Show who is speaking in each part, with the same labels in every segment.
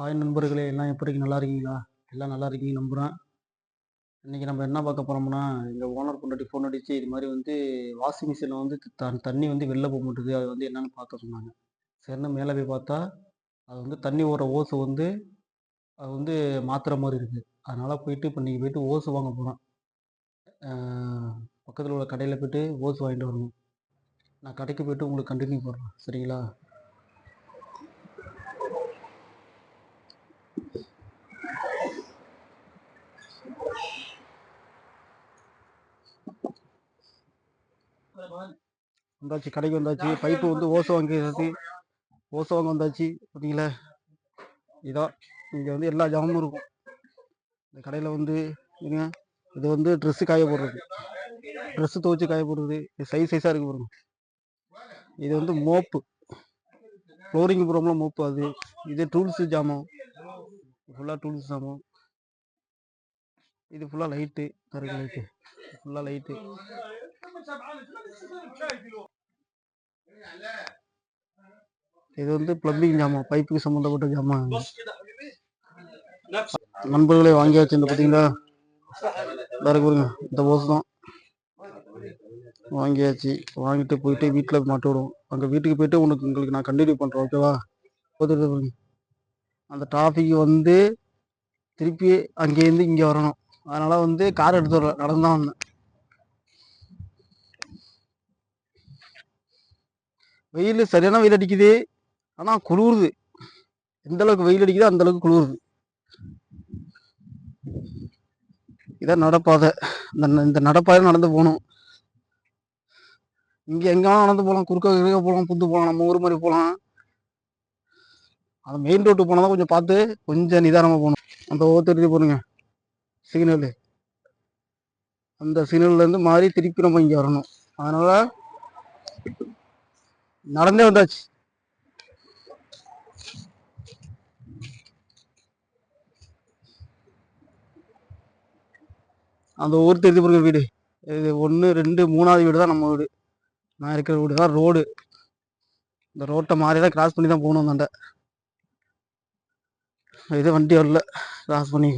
Speaker 1: Hi நண்பர்களே, எல்லாம் எப்படி இருக்கீங்க? நல்லா இருக்கீங்களா? எல்லாம் நல்லா இருக்கீங்க நம்புகிறேன். இன்றைக்கி நம்ம என்ன பார்க்க போகிறோம்னா, எங்கள் ஓனர் பொண்டாட்டி ஃபோன் அடித்து இது மாதிரி வந்து வாஷிங் மிஷினில் வந்து தண்ணி வந்து வெளில போக மாட்டுது, அது வந்து என்னென்னு பார்க்க சொன்னாங்க. சரின்னு மேலே போய் பார்த்தா, அது வந்து தண்ணி ஓடுற ஓஸை வந்து அது வந்து மாற்றுற மாதிரி இருக்குது. அதனால் போயிட்டு இப்போ இன்றைக்கி போயிட்டு ஓஸ் வாங்க போகிறேன். பக்கத்தில் உள்ள கடையில் போய்ட்டு ஓஸ் வாங்கிட்டு வரணும். நான் கடைக்கு போய்ட்டு உங்களுக்கு கண்டினியூ பண்ணுறேன், சரிங்களா? வந்தாச்சு, கடைக்கு வந்தாச்சு. பைப்பு வந்து ஓசை வாங்கிறது, ஓசை வாங்க வந்தாச்சு. பார்த்தீங்களா, இதான் இங்கே வந்து எல்லா ஜாமும் இருக்கும் இந்த கடையில். வந்து இது வந்து ட்ரெஸ்ஸு காய போடுறது, ட்ரெஸ்ஸு துவச்சி காய போடுறது. சைஸாக இருக்குது பாருங்க. இது வந்து மோப்பு, ஃப்ளோரிங் போகிறோம்ல மோப்பு அது. இது டூல்ஸு ஜாமான், ஃபுல்லாக டூல்ஸ் ஜாமான். இது ஃபுல்லாக லைட்டு, கருக்கு லைட்டு, ஃபுல்லாக லைட்டு. இது வந்து ப்ளம்பிங் ஜாமான், பைப்புக்கு சம்மந்தப்பட்ட ஜாமான். நண்பர்களை வாங்கியாச்சு. இந்த பார்த்தீங்களா, பாருங்க, இந்த ஓஸ் தான் வாங்கியாச்சு. வாங்கிட்டு போயிட்டு வீட்டில் மாட்டி விடுவோம். அங்கே வீட்டுக்கு போயிட்டு உங்களுக்கு நான் கண்டினியூ பண்ணுறேன், ஓகேவா? அந்த டிராஃபிக் வந்து திருப்பி அங்கேருந்து இங்கே வரணும். அதனால் வந்து கார் எடுத்து வரல, நடந்தான் வந்தேன். வெயில் சரியான வெயில் அடிக்குது, ஆனால் குளிருது. எந்த அளவுக்கு வெயில் அடிக்குதோ அந்த அளவுக்கு குளிருது. இதான் நடப்பாதை. இந்த நடப்பாதை நடந்து போகணும். இங்கே எங்கேனாலும் நடந்து போகலாம், குறுக்க போகலாம், புந்து போகலாம், நம்ம ஊர் மாதிரி போகலாம். அந்த மெயின் ரோட்டு போனால் தான் கொஞ்சம் பார்த்து கொஞ்சம் நிதானமாக போகணும். அந்த ஓத்தெடுத்து போடுங்க சிக்னலு, அந்த சிக்னல்லேருந்து மாறி திருப்பி நம்ம இங்கே வரணும். அதனால் நடந்தே வந்தாச்சு. அந்த ஊர் தெரிஞ்சு போடுங்க வீடு. இது 1 2 3வது வீடு தான் நம்ம வீடு. நான் இருக்கிற வீடு தான் ரோடு. இந்த ரோட்டை மாறி தான் கிராஸ் பண்ணி தான் போகணும். அந்தாண்ட இது வண்டி வரல, கிராஸ் பண்ணி.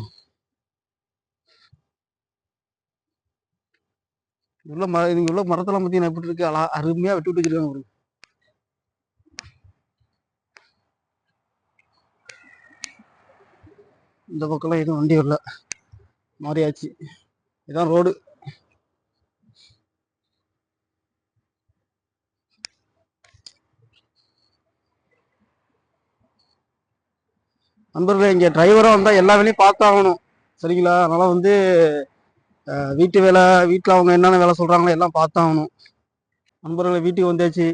Speaker 1: இங்கே உள்ள மரத்தெல்லாம் பார்த்தீங்கன்னா எப்படி இருக்கு, அருமையாக வெட்டி விட்டு வச்சிருக்காங்க. இந்த பக்கம்லாம் எதுவும் வண்டி வரல, மாறியாச்சு. இதான் ரோடு. நண்பர்களே, இங்கே டிரைவராக வந்தால் எல்லா வேலையும் பார்த்தாகணும், சரிங்களா? அதனால் வந்து வீட்டு வேலை, வீட்டில் அவங்க என்னென்ன வேலை சொல்கிறாங்களோ எல்லாம் பார்த்தாகணும். நண்பர்களை வீட்டுக்கு வந்தாச்சு.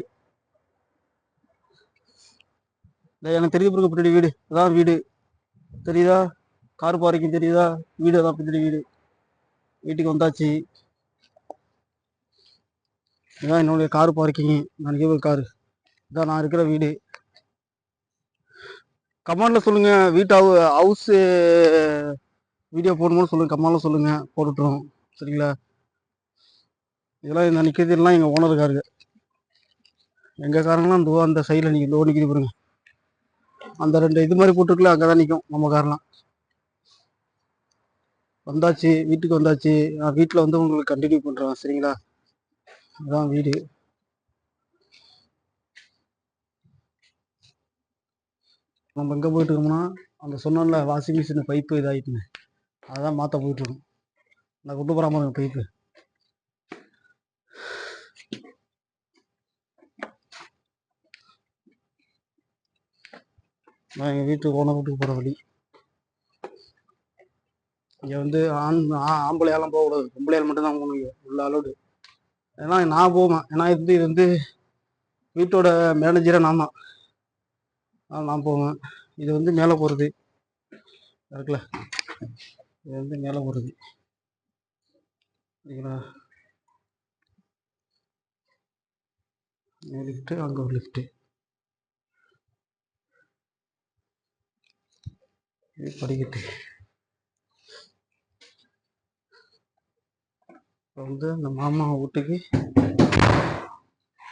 Speaker 1: எனக்கு தெரிஞ்ச பிறகு பின்னாடி வீடு, அதான் வீடு தெரியுதா? கார் பார்க்கிங் தெரியுதா? வீடு தான் பின்னாடி வீடு. வீட்டுக்கு வந்தாச்சு. இதான் என்னுடைய கார் பார்க்கிங். நான் ஒரு காரு, இதான் நான் இருக்கிற வீடு. கமெண்ட்ல சொல்லுங்க, வீட்டு ஹவுஸ் வீடியோ போடணும்னு சொல்லுங்க, கமெண்ட்ல சொல்லுங்க, போட்டுட்டுறோம், சரிங்களா? இதெல்லாம் இந்த நிற்கிறது எல்லாம் எங்கள் ஓனர் காருங்க. எங்கள் காரெல்லாம் அந்த சைடில் நிற்கிது பாருங்க. அந்த 2 இது மாதிரி போட்டுருக்குல, அங்கே தான் நிற்கும் நம்ம காரெல்லாம். வந்தாச்சு, வீட்டுக்கு வந்தாச்சு. நான் வீட்டில் வந்து உங்களுக்கு கண்டினியூ பண்ணுறேன், சரிங்களா? அதுதான் வீடு. நம்ம எங்கே போயிட்டுருக்கோம்னா, அந்த சொன்னோம்ல வாஷிங் மிஷின் பைப்பு இதாகிட்டுங்க, அதான் மாற்ற போயிட்டுருக்கோம். நான் கொண்டு போகிறாம பைப்பு. நான் எங்கள் வீட்டு ஓனர் வீட்டுக்கு போகிற வழி. இங்கே வந்து ஆம்பளையாலாம் போகக்கூடாது, பொம்பளையால் மட்டும்தான் போகணும் உள்ள அலோடு. ஏன்னா நான் போவேன், ஏன்னா இது வந்து வீட்டோட மேனேஜரை நான் தான், நான் போவேன். இது வந்து மேலே போகிறது இருக்குல்ல, இது வந்து மேலே போகிறது, சரிங்களா? லிஃப்ட்டு, அங்கே ஒரு லிஃப்ட்டு, இது படிக்கட்டு. இப்போ வந்து அந்த மாமா வீட்டுக்கு,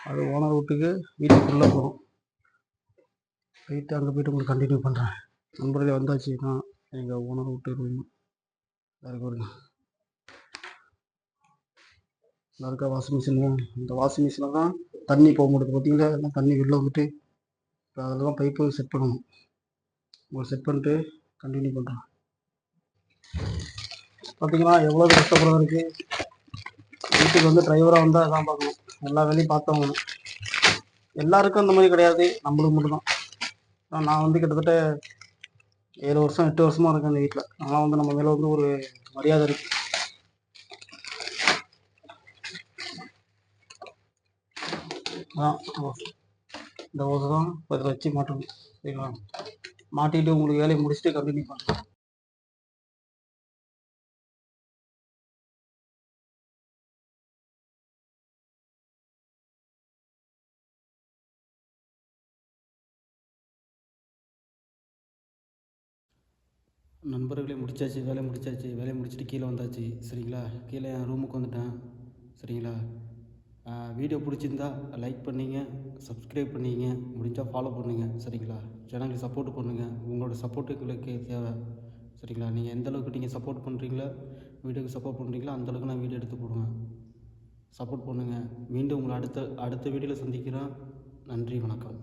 Speaker 1: அது ஓனர் வீட்டுக்கு, வீட்டுக்குள்ளே போகணும். போயிட்டு அங்கே போய்ட்டு உங்களுக்கு கண்டினியூ பண்ணுறேன். நண்பர்களே வந்தாச்சு தான் எங்கள் ஓனர் விட்டு ரூம் பாருங்க. நல்லா இருக்க வாஷிங் மிஷின். இந்த வாஷிங் மிஷினில் தான் தண்ணி போக முடியுது பார்த்தீங்களா, எல்லாம் தண்ணி வெளில வந்துட்டு இப்போ அதில் தான் பைப்பு செட் பண்ணணும். உங்களுக்கு செட் பண்ணிட்டு கண்டினியூ பண்ணுறோம். பார்த்தீங்களா எவ்வளோ கஷ்டப்படுறது இருக்குது. வீட்டுக்கு வந்து டிரைவராக வந்தால் அதான் பார்க்கணும், எல்லா வேலையும் பார்த்தவங்க. எல்லாருக்கும் அந்த மாதிரி கிடையாது, நம்மளுக்கு மட்டும்தான். நான் வந்து கிட்டத்தட்ட 7 வருஷம் 8 வருஷமாக இருக்கேன் அந்த வீட்டில். ஆனால் வந்து நம்ம மேலே வந்து ஒரு மரியாதை இருக்குது. இந்த ஓசை தான் இதில் வச்சு மாட்டணும். சரிங்களா, மாட்டிட்டு உங்களுக்கு வேலையை முடிச்சுட்டு கண்டினியூ பண்ணுறேன். நண்பர்களே முடிச்சாச்சு, வேலையை முடிச்சுட்டு கீழே வந்தாச்சு. சரிங்களா, கீழே என் ரூமுக்கு வந்துட்டேன். சரிங்களா, வீடியோ பிடிச்சிருந்தா லைக் பண்ணிங்க, சப்ஸ்கிரைப் பண்ணிங்க, முடிஞ்சால் ஃபாலோ பண்ணுங்கள். சரிங்களா, சேனலுக்கு சப்போர்ட் பண்ணுங்கள். உங்களோட சப்போர்ட் எங்களுக்கு தேவை. சரிங்களா, நீங்கள் எந்தளவுக்கு நீங்கள் சப்போர்ட் பண்ணுறீங்களோ, வீடியோக்கு சப்போர்ட் பண்ணுறீங்களோ அந்தளவுக்கு நான் வீடியோ எடுத்து போடுவேன். சப்போர்ட் பண்ணுங்கள். மீண்டும் உங்களை அடுத்த வீடியோவில் சந்திக்கிறேன். நன்றி, வணக்கம்.